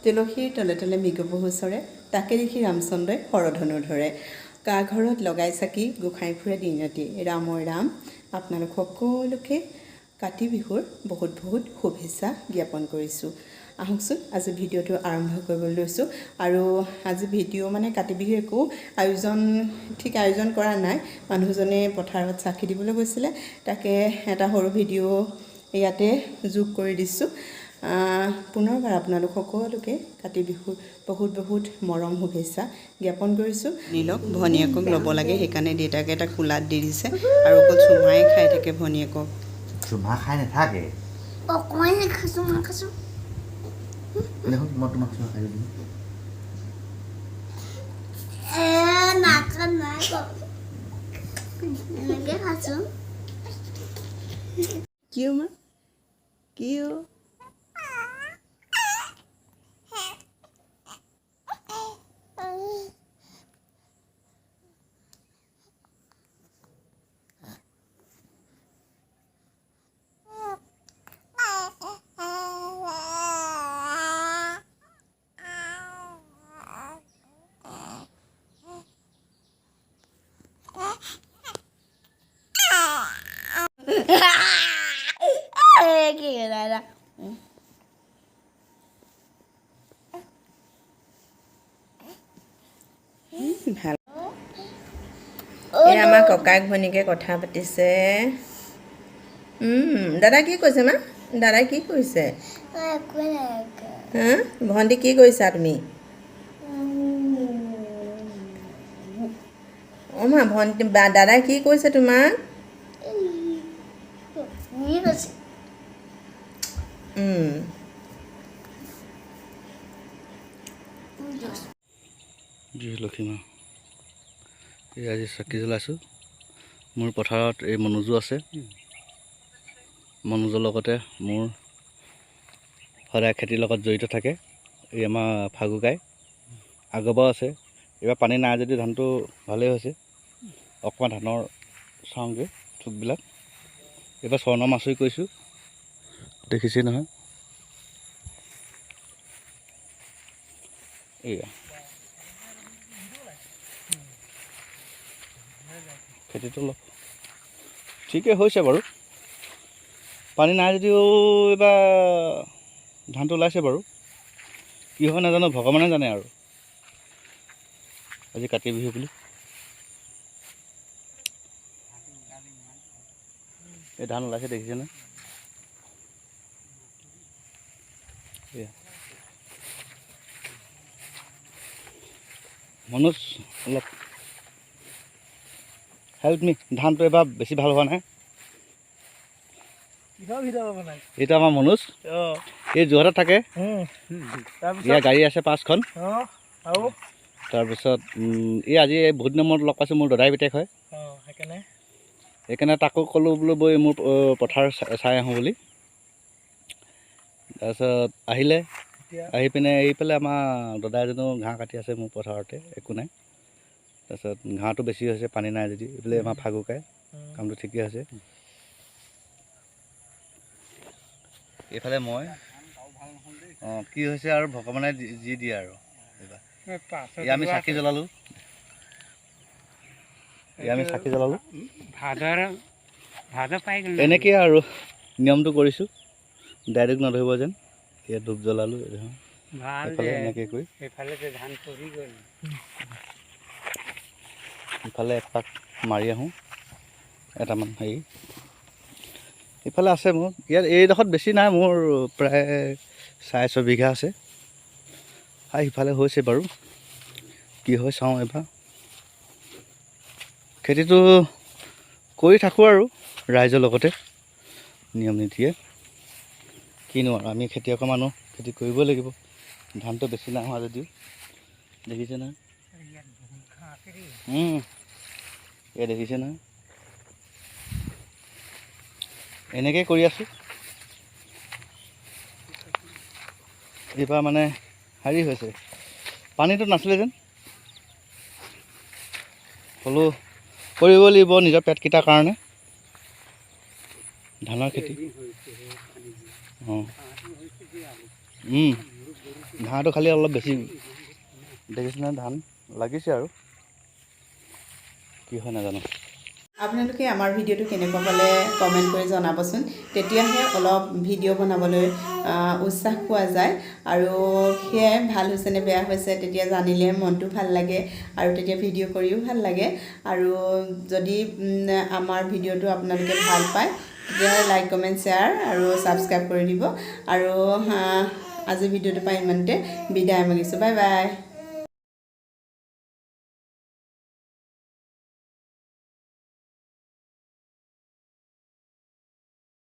তুলসীৰ তলে তলে মৃগপহু চৰে, তাকে দেখি ৰামচন্দ্ৰই শৰধনু ধৰে। কা ঘৰত লগাই চাকি, গোসাঁই ফুৰে দিন ৰাতি। ৰামৰ ৰাম। আপোনালোক সকলোকে কাতি বিহুৰ বহুত বহুত শুভেচ্ছা জ্ঞাপন কৰিছোঁ। আহকচোন আজি ভিডিঅ'টো আৰম্ভ কৰিবলৈ লৈছোঁ। আৰু আজি ভিডিঅ' মানে কাতি বিহুৰ একো আয়োজন কৰা নাই। মানুহজনে পথাৰত চাকি দিবলৈ গৈছিলে, তাকে এটা সৰু ভিডিঅ' ইয়াতে যোগ কৰি দিছোঁ। পুনৰবাৰ আপোনালোক সকলোকে কাতি বিহুৰ বহুত বহুত মৰম শুভেচ্ছা জ্ঞাপন কৰিছোঁ। নীলক ভনীয়েকক ল'ব লাগে, সেইকাৰণে দেউতাকে এটা কোলাত দি দিছে আৰু অকল চুমাই খাই থাকে ভনীয়েকক। চুমা খাই নাথাকে। অকণমান খাইছোঁ দেখোন মই তোমাক চুমা খাই দিম। নাকা নাই এনেকৈ খাইছোঁ। কিয় মা কিয় কি দাদা ভাল। এয়া আমাৰ ককায়েক ভনীয়েকে কথা পাতিছে। দাদা কি কৈছে মা? দাদাই কি কৈছে? হা ভণ্টি কি কৈছা তুমি? অঁ মা ভণ্টি দাদাই কি কৈছে তোমাক? লক্ষীমা এই আজি চাকি জ্বলাইছোঁ। মোৰ পথাৰত এই মনোজো আছে। মনোজৰ লগতে মোৰ সদায় খেতিৰ লগত জড়িত থাকে। এই আমাৰ ফাগুকাই আগৰবাৰ আছে। এইবাৰ পানী নাই যদি ধানটো ভালেই হৈছে। অকণমান ধানৰ চাওঁগৈ থোকবিলাক। এইবাৰ স্বৰ্ণ মাছুৰি কৰিছোঁ, দেখিছে নহয়। এয়া খেতিটো অলপ ঠিকেই হৈছে বাৰু। পানী নাই যদিও এইবাৰ ধানটো ওলাইছে বাৰু। কি হয় নাজানো, ভগৱানে জানে আৰু। আজি কাতি বিহু বুলি এই ধান ওলাইছে, দেখিছেনে? মনোজ অলপ হেল্প মি। ধানটো এবাৰ বেছি ভাল হোৱা নাই। এইটো আমাৰ মনোজ, এই যোৰহাটত থাকে। ইয়াৰ গাড়ী আছে 5খন। তাৰপিছত এই আজি বহুত দিনৰ মূৰত লগ পাইছোঁ। মোৰ দাদাই পিতেক হয়। সেইকাৰণে তাকো ক'লোঁ বোলো বৈ মোৰ পথাৰ চাই আহোঁ বুলি। তাৰপিছত আহিলে, আহি পিনে এইফালে আমাৰ দাদা এজনেও ঘাঁহ কাটি আছে মোৰ পথাৰতে, একো নাই। তাৰপিছত ঘাঁহটো বেছি হৈছে, পানী নাই যদি। এইফালে আমাৰ ফাগুকাই কামটো ঠিকেই হৈছে। এইফালে মই কি হৈছে আৰু ভগৱানে যি দিয়ে আৰু। এইবাৰ আমি চাকি জ্বলালোঁ। এনেকেই আৰু নিয়মটো কৰিছোঁ, ডাইৰেক্ট নধৰিব যেন। ইয়াত ধূপ জ্বলালোঁ। এনেকৈ কৰি ইফালে এপাক মাৰি আহোঁ। এটামান হেৰি ইফালে আছে মোৰ। ইয়াত এইডোখৰত বেছি নাই, মোৰ প্ৰায় 4.5 বিঘা আছে। সিফালে হৈছে বাৰু, কি হয় চাওঁ এবাৰ। খেতিটো কৰি থাকোঁ আৰু ৰাইজৰ লগতে নিয়ম নীতিয়ে। কিনো আৰু, আমি খেতিয়কৰ মানুহ, খেতি কৰিবই লাগিব। ধানটো বেছি নাই হোৱা যদিও, দেখিছে নহয়। এই দেখিছে নহয়, এনেকৈ কৰি আছোঁ। এইবাৰ মানে হেৰি হৈছে, পানীটো নাছিলে যেন। হ'লেও কৰিব লাগিব নিজৰ পেটকেইটাৰ কাৰণে। ধানৰ খেতি ঘাঁহটো খালি অলপ বেছি দেখিছে নহয় ধান লাগিছে আৰু কি হয় নাজানো আপোনালোকে আমাৰ ভিডিঅ'টো কেনেকুৱা পালে কমেণ্ট কৰি জনাবচোন তেতিয়াহে অলপ ভিডিঅ' বনাবলৈ উৎসাহ পোৱা যায় আৰু সেয়াই ভাল হৈছে নে বেয়া হৈছে তেতিয়া জানিলে মনটো ভাল লাগে আৰু তেতিয়া ভিডিঅ' কৰিও ভাল লাগে আৰু যদি আমাৰ ভিডিঅ'টো আপোনালোকে ভাল পায় তেতিয়াহ'লে লাইক কমেণ্ট শ্বেয়াৰ আৰু ছাবস্ক্ৰাইব কৰি দিব আৰু আজি ভিডিঅ'টো পাই ইমানতে বিদায় মাগিছোঁ বাই বাই